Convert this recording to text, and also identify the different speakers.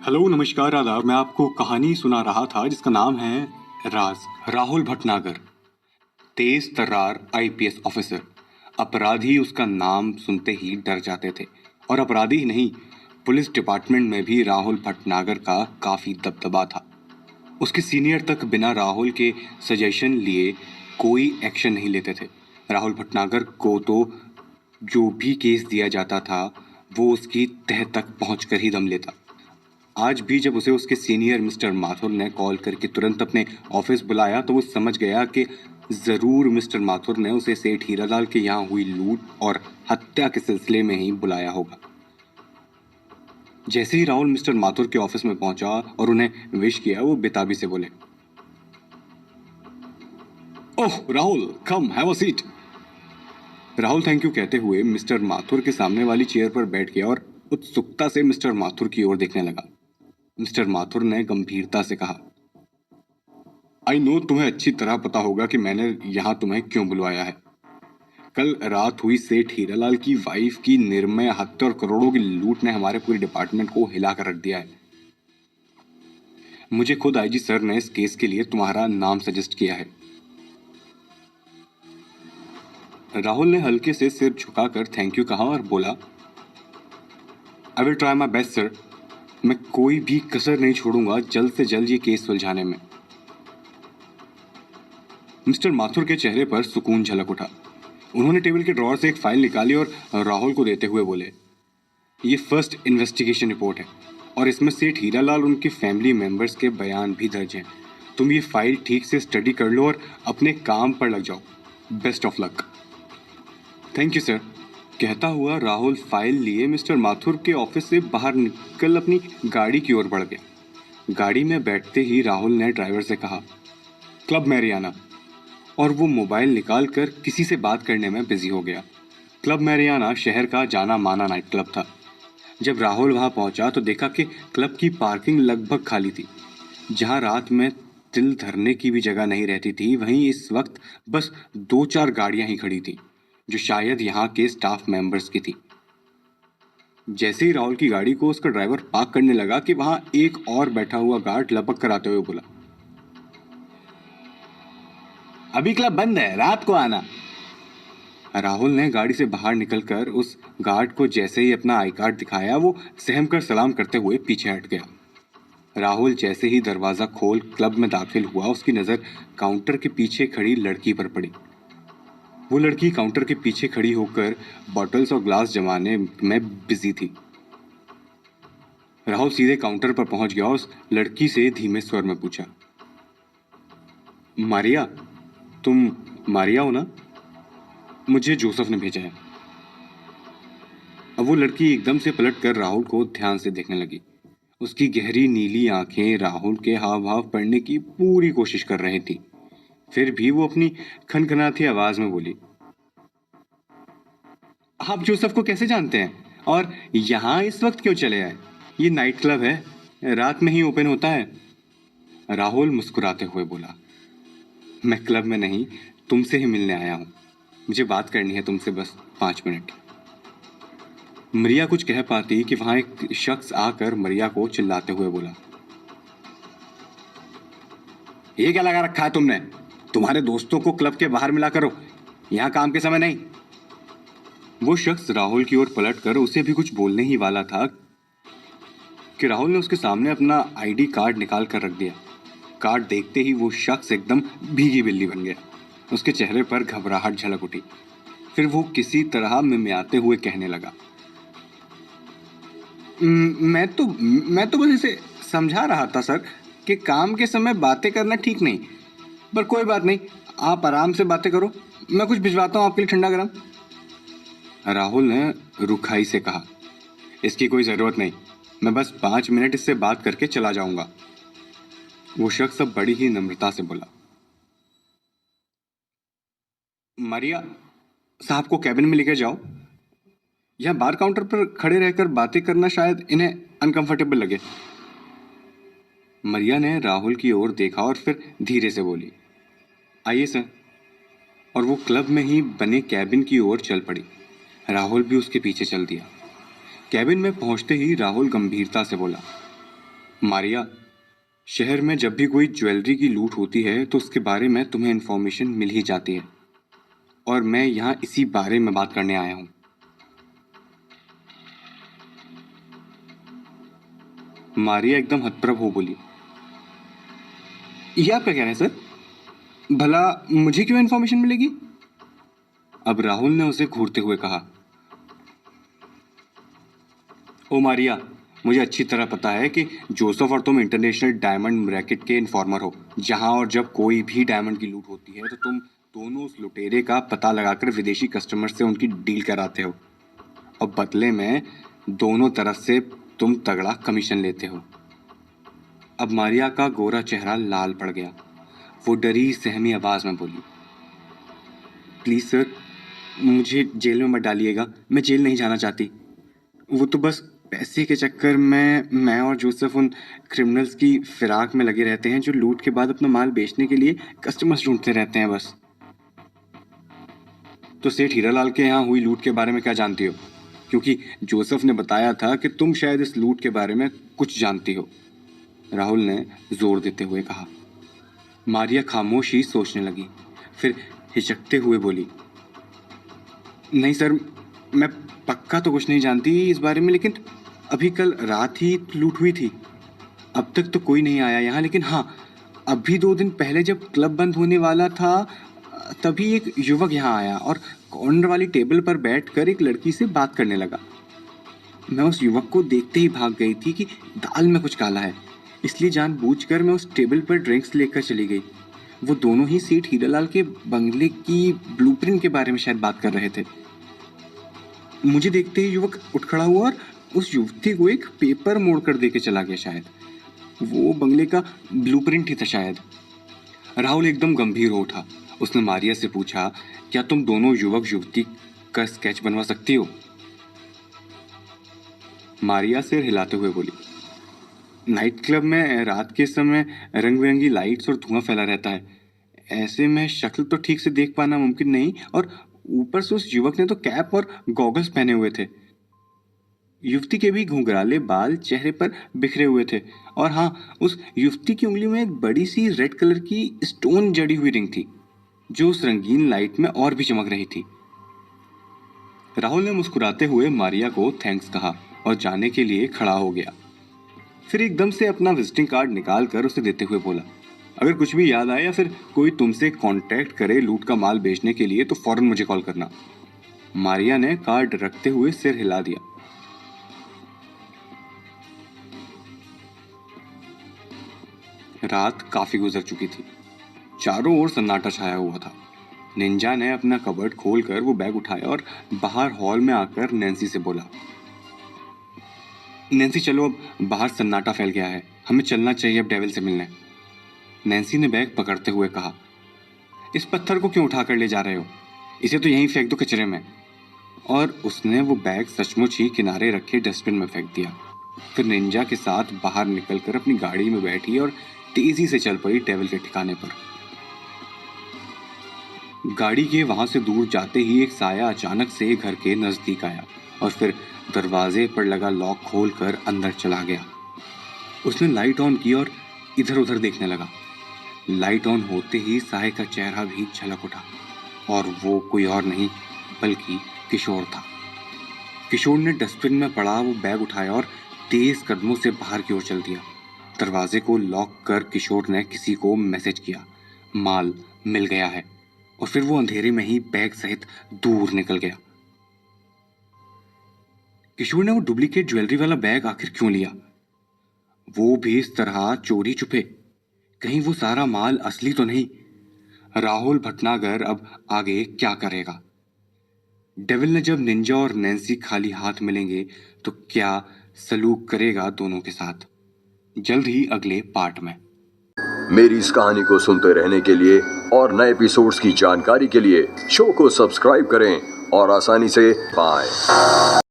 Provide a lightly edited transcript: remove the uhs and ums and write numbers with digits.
Speaker 1: Hello नमस्कार आदाब। मैं आपको कहानी सुना रहा था जिसका नाम है राज। राहुल भटनागर, तेज तर्रार आईपीएस ऑफिसर। अपराधी उसका नाम सुनते ही डर जाते थे, और अपराधी ही नहीं, पुलिस डिपार्टमेंट में भी राहुल भटनागर का काफी दबदबा था। उसके सीनियर तक बिना राहुल के सजेशन लिए कोई एक्शन नहीं लेते थे। राहुल भटनागर को तो जो भी केस दिया जाता था वो उसकी तह तक पहुंचकर ही दम लेता। आज भी जब उसे उसके सीनियर मिस्टर माथुर ने कॉल करके तुरंत अपने ऑफिस बुलाया तो वो समझ गया कि जरूर मिस्टर माथुर ने उसे सेठ हीरालाल के यहाँ हुई लूट और हत्या के सिलसिले में ही बुलाया होगा। जैसे ही राहुल मिस्टर माथुर के ऑफिस में पहुंचा और उन्हें विश किया, वो बेताबी से बोले, oh Rahul, come have a seat. Rahul thank you कहते हुए मिस्टर माथुर के सामने वाली चेयर पर बैठ गया और उत्सुकता से मिस्टर माथुर की ओर देखने लगा। मिस्टर माथुर ने गंभीरता से कहा, आई नो, तुम्हें अच्छी तरह पता होगा कि मैंने यहां तुम्हें क्यों बुलवाया है। कल रात हुई सेठ हीरालाल की वाइफ की निर्मय हत्या और करोड़ों की लूट ने हमारे पूरे डिपार्टमेंट को हिला कर रख दिया है। मुझे खुद आईजी सर ने इस केस के लिए तुम्हारा नाम सजेस्ट किया है। राहुल ने हल्के से सिर झुकाकर थैंक यू कहा और बोला, I will try my best sir. मैं कोई भी कसर नहीं छोड़ूंगा जल्द से जल्द ये केस सुलझाने में। मिस्टर माथुर के चेहरे पर सुकून झलक उठा। उन्होंने टेबल के ड्रॉअर से एक फाइल निकाली और राहुल को देते हुए बोले, ये फर्स्ट इन्वेस्टिगेशन रिपोर्ट है और इसमें सेठ हीरालाल और उनके फैमिली मेंबर्स के बयान भी दर्ज हैं। तुम ये फाइल ठीक से स्टडी कर लो और अपने काम पर लग जाओ। Best of luck. Thank you sir. कहता हुआ राहुल फाइल लिए मिस्टर माथुर के ऑफिस से बाहर निकल अपनी गाड़ी की ओर बढ़ गया। गाड़ी में बैठते ही राहुल ने ड्राइवर से कहा, क्लब मैरियाना, और वो मोबाइल निकालकर किसी से बात करने में बिजी हो गया। क्लब मैरियाना शहर का जाना माना नाइट क्लब था। जब राहुल वहां पहुंचा तो देखा कि क्लब की पार्किंग लगभग खाली थी। जहां रात में तिल धरने की भी जगह नहीं रहती थी, वहीं इस वक्त बस 2-4 गाड़ियां ही खड़ी थी, जो शायद यहाँ के स्टाफ मेंबर्स की थी। जैसे ही राहुल की गाड़ी को उसका ड्राइवर पार्क करने लगा कि वहां एक और बैठा हुआ गार्ड लपक कर आते हुए बोला, अभी क्लब बंद है, रात को आना। राहुल ने गाड़ी से बाहर निकलकर उस गार्ड को जैसे ही अपना आई कार्ड दिखाया, वो सहम कर सलाम करते हुए पीछे हट गया। राहुल जैसे ही दरवाजा खोल क्लब में दाखिल हुआ, उसकी नजर काउंटर के पीछे खड़ी लड़की पर पड़ी। वो लड़की काउंटर के पीछे खड़ी होकर बॉटल्स और ग्लास जमाने में बिजी थी। राहुल सीधे काउंटर पर पहुंच गया और उस लड़की से धीमे स्वर में पूछा, मारिया, तुम मारिया हो ना? मुझे जोसेफ ने भेजा है। अब वो लड़की एकदम से पलटकर राहुल को ध्यान से देखने लगी। उसकी गहरी नीली आंखें राहुल के हाव भाव पढ़ने की पूरी कोशिश कर रही थी। फिर भी वो अपनी खनखनाती आवाज में बोली, आप जोसेफ को कैसे जानते हैं और यहाँ इस वक्त क्यों चले आए? ये नाइट क्लब है, रात में ही ओपन होता है। राहुल मुस्कुराते हुए बोला, मैं क्लब में नहीं, तुमसे ही मिलने आया हूँ। मुझे बात करनी है तुमसे, बस 5 मिनट। मरिया कुछ कह पाती कि वहां एक शख्स आकर मरिया को चिल्लाते हुए बोला, ये क्या लगा रखा है तुमने? तुम्हारे दोस्तों को क्लब के बाहर मिला करो, यहाँ काम के समय नहीं। वो शख्स राहुल की ओर पलटकर उसे भी कुछ बोलने ही वाला था कि राहुल ने उसके सामने अपना आईडी कार्ड निकाल कर रख दिया। कार्ड देखते ही वो शख्स एकदम भीगी बिल्ली बन गया। उसके चेहरे पर घबराहट झलक उठी। फिर वो किसी तरह मिमियाते हुए कहने लगा, मैं तो बस इसे समझा रहा था सर कि काम के समय बातें करना ठीक नहीं, पर कोई बात नहीं, आप आराम से बातें करो, मैं कुछ भिजवाता हूँ आपके लिए ठंडा गरम। राहुल ने रुखाई से कहा, इसकी कोई जरूरत नहीं, मैं बस 5 मिनट इससे बात करके चला जाऊंगा। वो शख्स अब बड़ी ही नम्रता से बोला, मारिया साहब को कैबिन में लेकर जाओ। यह बार काउंटर पर खड़े रहकर बातें करना शायद इन्हें अनकंफर्टेबल लगे। मरिया ने राहुल की ओर देखा और फिर धीरे से बोली, आइए सर। और वो क्लब में ही बने कैबिन की ओर चल पड़ी। राहुल भी उसके पीछे चल दिया। कैबिन में पहुंचते ही राहुल गंभीरता से बोला, मारिया, शहर में जब भी कोई ज्वेलरी की लूट होती है तो उसके बारे में तुम्हें इन्फॉर्मेशन मिल ही जाती है, और मैं यहाँ इसी बारे में बात करने आया हूँ। मारिया एकदम हतप्रभ हो बोली, ये आप क्या कह रहे हैं सर? भला मुझे क्यों इन्फॉर्मेशन मिलेगी? अब राहुल ने उसे घूरते हुए कहा, ओ मारिया, मुझे अच्छी तरह पता है कि जोसेफ और तुम इंटरनेशनल डायमंड रैकेट के इन्फॉर्मर हो। जहां और जब कोई भी डायमंड की लूट होती है तो तुम दोनों उस लुटेरे का पता लगाकर विदेशी कस्टमर से उनकी डील कराते हो, और बदले में दोनों तरफ से तुम तगड़ा कमीशन लेते हो। अब मारिया का गोरा चेहरा लाल पड़ गया। वो डरी सहमी आवाज में बोली, प्लीज सर, मुझे जेल में मत डालिएगा, मैं जेल नहीं जाना चाहती। वो तो बस पैसे के चक्कर में मैं और जोसेफ उन क्रिमिनल्स की फिराक में लगे रहते हैं जो लूट के बाद अपना माल बेचने के लिए कस्टमर्स ढूंढते रहते हैं बस। तो सेठ हीरालाल के यहाँ हुई लूट के बारे में क्या जानती हो? क्योंकि जोसेफ ने बताया था कि तुम शायद इस लूट के बारे में कुछ जानती हो, राहुल ने जोर देते हुए कहा। मारिया खामोश ही सोचने लगी, फिर हिचकते हुए बोली, नहीं सर, मैं पक्का तो कुछ नहीं जानती इस बारे में, लेकिन अभी कल रात ही लूट हुई थी। अब तक तो कोई नहीं आया यहाँ, लेकिन हाँ, अभी 2 दिन पहले जब क्लब बंद होने वाला था तभी एक युवक यहाँ आया और कॉर्नर वाली टेबल पर बैठकर एक लड़की से बात करने लगा। मैं उस युवक को देखते ही भाग गई थी कि दाल में कुछ काला है, इसलिए जानबूझकर मैं उस टेबल पर ड्रिंक्स लेकर चली गई। वो दोनों ही सेठ हीरालाल के बंगले की ब्लूप्रिंट के बारे में शायद बात कर रहे थे। मुझे देखते ही युवक उठ खड़ा हुआ और उस युवती को एक पेपर मोड़कर देके चला गया। शायद वो बंगले का ब्लूप्रिंट ही था शायद। राहुल एकदम गंभीर हो उठा। उसने मारिया से पूछा, क्या तुम दोनों युवक युवती का स्केच बनवा सकती हो? मारिया सिर हिलाते हुए बोली, नाइट क्लब में रात के समय रंग बिरंगी लाइट्स और धुआं फैला रहता है, ऐसे में शक्ल तो ठीक से देख पाना मुमकिन नहीं, और ऊपर से उस युवक ने तो कैप और गॉगल्स पहने हुए थे। युवती के भी घुंघराले बाल चेहरे पर बिखरे हुए थे, और हाँ, उस युवती की उंगली में एक बड़ी सी रेड कलर की स्टोन जड़ी हुई रिंग थी जो उस रंगीन लाइट में और भी चमक रही थी। राहुल ने मुस्कुराते हुए मारिया को थैंक्स कहा और जाने के लिए खड़ा हो गया। फिर एकदम से अपना विजिटिंग कार्ड निकाल कर उसे देते हुए बोला, अगर कुछ भी याद आए या फिर कोई तुमसे कांटेक्ट करे लूट का माल बेचने के लिए तो फौरन मुझे कॉल करना। मारिया ने कार्ड रखते हुए सिर हिला दिया। रात काफी गुजर चुकी थी। चारों ओर सन्नाटा छाया हुआ था। निंजा ने अपना कबर्ड खोलकर वो बैग उठाया और बाहर हॉल में आकर नैन्सी से बोला, नैन्सी चलो, अब बाहर सन्नाटा फैल गया है, हमें चलना चाहिए अब डेविल से मिलने। नैन्सी ने बैग पकड़ते हुए कहा, इस पत्थर को क्यों उठा कर ले जा रहे हो? इसे तो यहीं फेंक दो कचरे में। और उसने वो बैग सचमुच ही किनारे रखे डस्टबिन में फेंक दिया। फिर निंजा के साथ बाहर निकलकर अपनी गाड़ी में बैठी और तेजी से चल पड़ी डेविल के ठिकाने पर। गाड़ी के वहां से दूर जाते ही एक साया अचानक से घर के नजदीक आया और फिर दरवाजे पर लगा लॉक खोलकर अंदर चला गया। उसने लाइट ऑन की और इधर उधर देखने लगा। लाइट ऑन होते ही साये का चेहरा भी झलक उठा, और वो कोई और नहीं बल्कि किशोर था। किशोर ने डस्टबिन में पड़ा वो बैग उठाया और तेज कदमों से बाहर की ओर चल दिया। दरवाजे को लॉक कर किशोर ने किसी को मैसेज किया, माल मिल गया है, और फिर वो अंधेरे में ही बैग सहित दूर निकल गया। किशोर ने वो डुप्लीकेट ज्वेलरी वाला बैग आखिर क्यों लिया? वो भी इस तरह चोरी छुपे? कहीं वो सारा माल असली तो नहीं? राहुल भटनागर अब आगे क्या करेगा? डेविल ने जब निंजा और नैन्सी खाली हाथ मिलेंगे तो क्या सलूक करेगा दोनों के साथ? जल्द ही अगले पार्ट में।
Speaker 2: मेरी इस कहानी को सुनते रहने के लिए और नए एपिसोड्स की जानकारी के लिए शो को सब्सक्राइब करें और आसानी से पाएं।